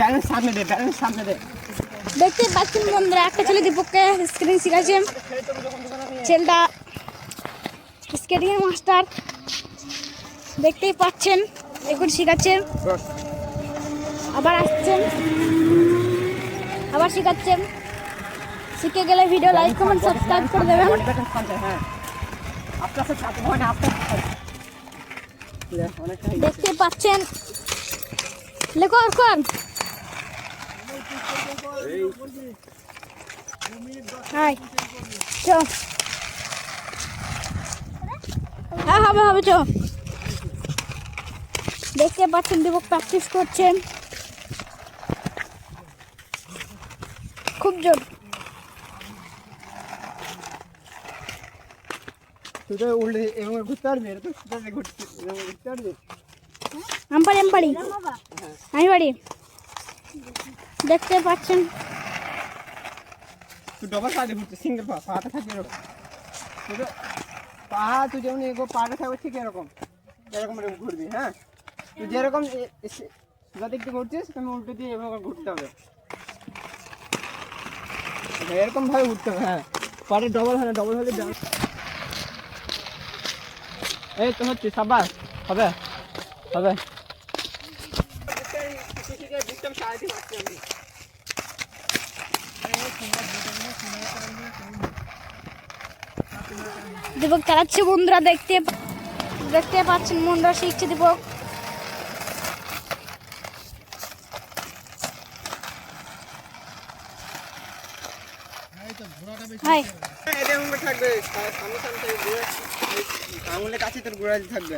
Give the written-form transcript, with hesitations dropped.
Balance সামনে দে। দেখতে পাচ্ছেন বন্ধুরা, একটা ছেলে দীপককে স্কেটিং শিখাচ্ছে। ছেলেটা স্কেটিং এর মাস্টার, দেখতেই পাচ্ছেন। এখন শিখাচ্ছেন, আবার আসছেন, আবার শিখাচ্ছেন। শিখে গেলে ভিডিও লাইক কমেন্ট সাবস্ক্রাইব করে দেবেন। হ্যাঁ, আস্তে আস্তে চাপ হয় না, আস্তে আস্তে অনেকটা দেখতে পাচ্ছেন, লেখো এখন। হাই চো, হ্যাঁ হবে চো। দেখতে পাচ্ছেন দীপক প্র্যাকটিস করছেন, খুব জোর। তুই তো উল্টে এভাবে ঘুরতে পারবি, এটা তো ঘুরতে পারবি। আমি পারি আমি পারি। দেখতে পাচ্ছেন তুই ডবল পা দিয়ে ঘুরতে, সিঙ্গেল পাটা থাকবে এরকম। তুই তো পা, তুই যেমন পাটা থাকবে ঠিক এরকম ঘুরবি। হ্যাঁ, তুই যেরকম সোজা দিক দিয়ে ঘুরছিস, তুমি উল্টো দিয়ে এভাবে ঘুরতে হবে, এরকম ভাবে ঘুরতে হবে। হ্যাঁ, পাটা ডবল হয় না, ডবল হলে এই তো হচ্ছে, সাবাস, হবে। দীপক চালাচ্ছে বন্ধুরা, দেখতে পাচ্ছেন বন্ধুরা, শিখছে দীপক। হাই থাকবে সামনে আঙুলের কাছে তোর গোড়া থাকবে।